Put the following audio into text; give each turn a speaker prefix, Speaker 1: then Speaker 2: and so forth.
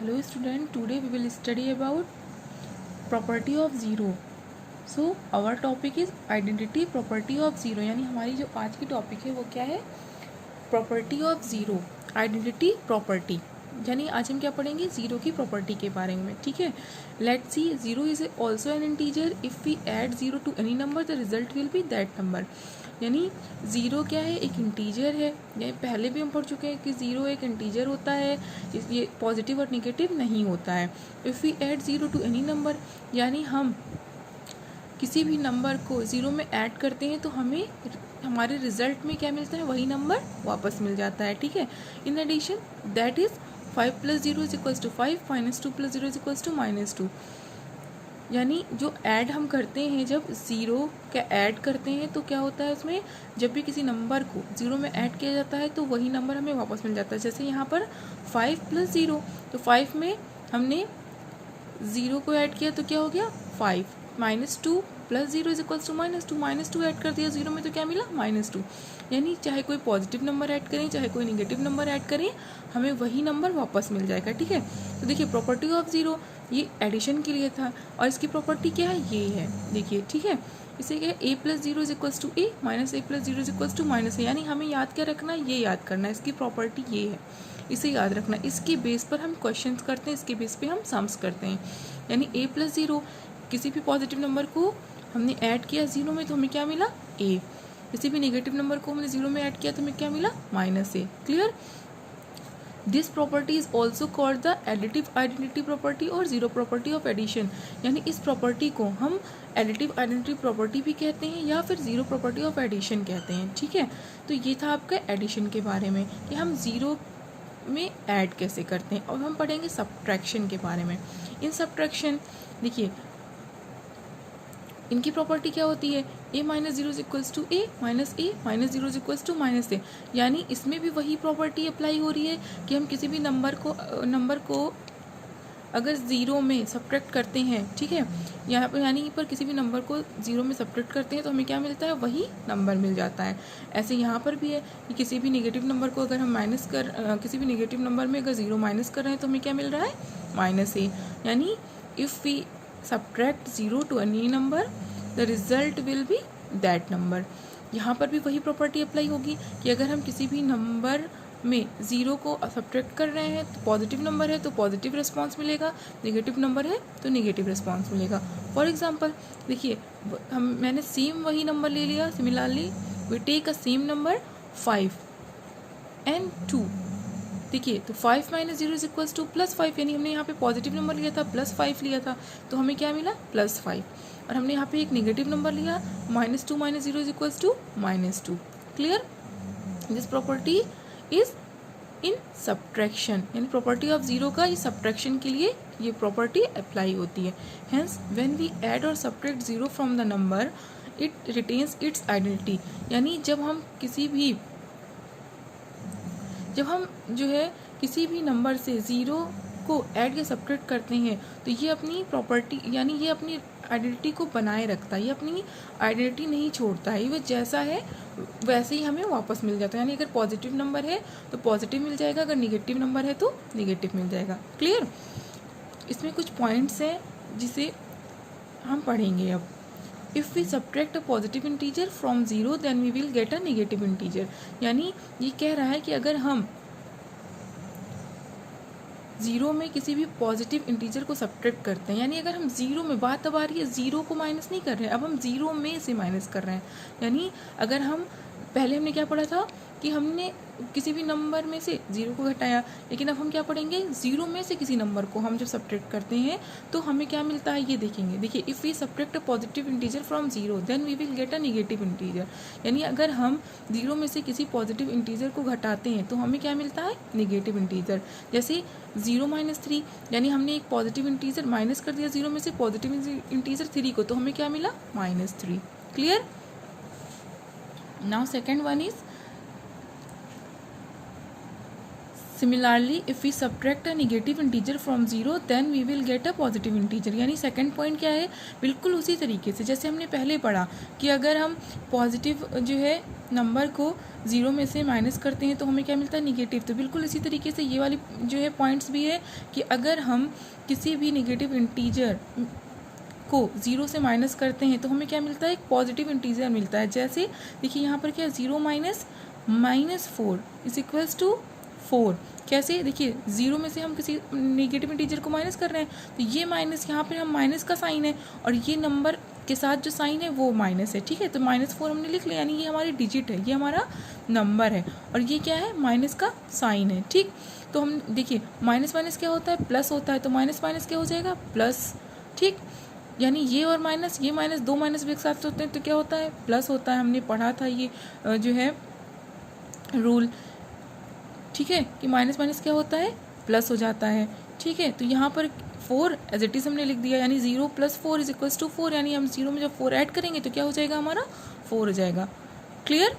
Speaker 1: Hello student, today we will study about property of zero. So our topic is identity property of zero. यानी हमारी जो आज की topic है वो क्या है, property of zero, identity property. यानी आज हम क्या पढ़ेंगे, ज़ीरो की प्रॉपर्टी के बारे में। ठीक है, let's see, zero is also an integer. If we add zero to any number the result will be that number. यानी ज़ीरो क्या है, एक इंटीजर है। ये पहले भी हम पढ़ चुके हैं कि ज़ीरो एक इंटीजर होता है, ये पॉजिटिव और निगेटिव नहीं होता है। If we add zero to any number, यानी हम किसी भी नंबर को ज़ीरो में ऐड करते हैं तो हमें हमारे रिजल्ट में क्या मिलता है, वही नंबर वापस मिल जाता है। ठीक है, इन एडिशन दैट इज़ 5 + 0 = 5, -2 + 0 = -2। यानी जो ऐड हम करते हैं, जब ज़ीरो का ऐड करते हैं तो क्या होता है उसमें, जब भी किसी नंबर को ज़ीरो में ऐड किया जाता है तो वही नंबर हमें वापस मिल जाता है। जैसे यहाँ पर 5 + 0, तो 5 में हमने ज़ीरो को ऐड किया तो क्या हो गया 5, -2 + 0 = -2 ऐड कर दिया ज़ीरो में तो क्या मिला -2। यानी चाहे कोई पॉजिटिव नंबर ऐड करें चाहे कोई निगेटिव नंबर ऐड करें, हमें वही नंबर वापस मिल जाएगा। ठीक है, तो देखिए प्रॉपर्टी ऑफ ज़ीरो ये एडिशन के लिए था और इसकी प्रॉपर्टी क्या है, ये है, देखिए। ठीक है, इसे क्या है, a + 0 = a, -a + 0 = -a। यानी हमें याद क्या रखना है, ये याद करना है, इसकी प्रॉपर्टी ये है, इसे याद रखना। इसके बेस पर हम क्वेश्चंस करते हैं, इसके बेस पे हम सम्स करते हैं। यानी a + 0, किसी भी पॉजिटिव नंबर को हमने ऐड किया ज़ीरो में तो हमें क्या मिला, a। किसी भी नेगेटिव नंबर को हमने ज़ीरो में ऐड किया तो हमें क्या मिला, -a। Clear. This property is also called the additive identity property और ज़ीरो प्रॉपर्टी ऑफ एडिशन। यानी इस प्रॉपर्टी को हम एडिटिव आइडेंटिटी प्रॉपर्टी भी कहते हैं या फिर ज़ीरो प्रॉपर्टी ऑफ एडिशन कहते हैं। ठीक है, तो ये था आपका एडिशन के बारे में कि हम ज़ीरो में ऐड कैसे करते हैं। और हम पढ़ेंगे सब्ट्रैक्शन के बारे में। इन सब्ट्रैक्शन देखिए इनकी प्रॉपर्टी क्या होती है, a - 0 = a, -a - 0 = -a। यानी इसमें भी वही प्रॉपर्टी अप्लाई हो रही है कि हम किसी भी नंबर को अगर ज़ीरो में सब्ट्रैक्ट करते हैं, ठीक है, यहाँ पर यानी पर किसी भी नंबर को ज़ीरो में सब्ट्रैक्ट करते हैं तो हमें क्या मिलता है, वही नंबर मिल जाता है। ऐसे यहाँ पर भी है कि किसी भी नेगेटिव नंबर को अगर हम किसी भी नेगेटिव नंबर में अगर ज़ीरो माइनस कर रहे हैं तो हमें क्या मिल रहा है, -a। यानी if we subtract zero to any number the result will be that number. यहाँ पर भी वही प्रॉपर्टी अप्लाई होगी कि अगर हम किसी भी नंबर में ज़ीरो को सब्ट्रैक्ट कर रहे हैं तो पॉजिटिव नंबर है तो पॉजिटिव रिस्पांस मिलेगा, नेगेटिव नंबर है तो नेगेटिव रिस्पांस मिलेगा। फॉर एग्जांपल देखिए, मैंने सेम वही नंबर ले लिया, similarly we take a same number 5 and 2। देखिए, तो 5 - 0 = +5, यानी हमने यहाँ पे पॉजिटिव नंबर लिया था, +5 लिया था तो हमें क्या मिला, +5। और हमने यहाँ पे एक नेगेटिव नंबर लिया, -2 - 0 = -2। Clear. This property is in subtraction, यानी प्रॉपर्टी ऑफ ज़ीरो का ये सब्ट्रैक्शन के लिए ये प्रॉपर्टी अप्लाई होती है। हेंस व्हेन वी ऐड और subtract zero from the number it retains it's identity. यानी जब हम जो है किसी भी नंबर से ज़ीरो को ऐड या सब्ट्रैक्ट करते हैं तो ये अपनी प्रॉपर्टी यानी ये अपनी आइडेंटिटी को बनाए रखता है, ये अपनी आइडेंटिटी नहीं छोड़ता है, वो जैसा है वैसे ही हमें वापस मिल जाता है। यानी अगर पॉजिटिव नंबर है तो पॉजिटिव मिल जाएगा, अगर निगेटिव नंबर है तो निगेटिव मिल जाएगा। क्लियर। इसमें कुछ पॉइंट्स हैं जिसे हम पढ़ेंगे अब। If we subtract a positive integer from zero then we will get a negative integer. यानी ये कह रहा है कि अगर हम ज़ीरो में किसी भी पॉजिटिव इंटीजर को सब्ट्रैक्ट करते हैं, यानी अगर हम ज़ीरो में, बात अब आ रही है ज़ीरो को माइनस नहीं कर रहे हैं, अब हम ज़ीरो में से माइनस कर रहे हैं। यानी अगर हम पहले हमने क्या पढ़ा था कि हमने किसी भी नंबर में से ज़ीरो को घटाया, लेकिन अब हम क्या पढ़ेंगे, ज़ीरो में से किसी नंबर को हम जब सब्ट्रैक्ट करते हैं तो हमें क्या मिलता है, ये देखेंगे। देखिए, if we subtract a positive integer from zero then we will get a negative integer. यानी अगर हम ज़ीरो में से किसी पॉजिटिव इंटीजर को घटाते हैं तो हमें क्या मिलता है, नेगेटिव इंटीजर। जैसे 0 - 3, यानी हमने एक पॉजिटिव इंटीजर माइनस कर दिया ज़ीरो में से पॉजिटिव इंटीजर 3 को, तो हमें क्या मिला, -3। Clear. Now second one is similarly if we subtract a negative integer from zero then we will get a positive integer. यानी सेकंड पॉइंट क्या है, बिल्कुल उसी तरीके से जैसे हमने पहले पढ़ा कि अगर हम पॉजिटिव जो है नंबर को ज़ीरो में से माइनस करते हैं तो हमें क्या मिलता है, निगेटिव। तो बिल्कुल इसी तरीके से ये वाली जो है पॉइंट्स भी है कि अगर हम किसी भी नेगेटिव इंटीजर को ज़ीरो से माइनस करते हैं तो हमें क्या मिलता है, एक पॉजिटिव इंटीजर मिलता है। जैसे देखिए यहाँ पर क्या, zero minus -4 is equals to 4। कैसे, देखिए ज़ीरो में से हम किसी नेगेटिव इंटीजर को माइनस कर रहे हैं तो ये माइनस, यहाँ पर हम माइनस का साइन है और ये नंबर के साथ जो साइन है वो माइनस है, ठीक है। तो -4 हमने लिख लिया, यानी ये हमारी डिजिट है, ये हमारा नंबर है और ये क्या है, माइनस का साइन है, ठीक। तो हम देखिए माइनस माइनस क्या होता है, प्लस होता है, तो माइनस माइनस क्या हो जाएगा, प्लस, ठीक। यानी ये और माइनस, ये माइनस, दो माइनस भी एक साथ होते हैं तो क्या होता है, प्लस होता है। हमने पढ़ा था ये जो है रूल, ठीक है, कि माइनस माइनस क्या होता है, प्लस हो जाता है, ठीक है। तो यहाँ पर 4 एज इट इज़ हमने लिख दिया, यानी 0 + 4 = 4, यानी हम 0 में जब 4 ऐड करेंगे तो क्या हो जाएगा, हमारा 4 हो जाएगा। क्लियर।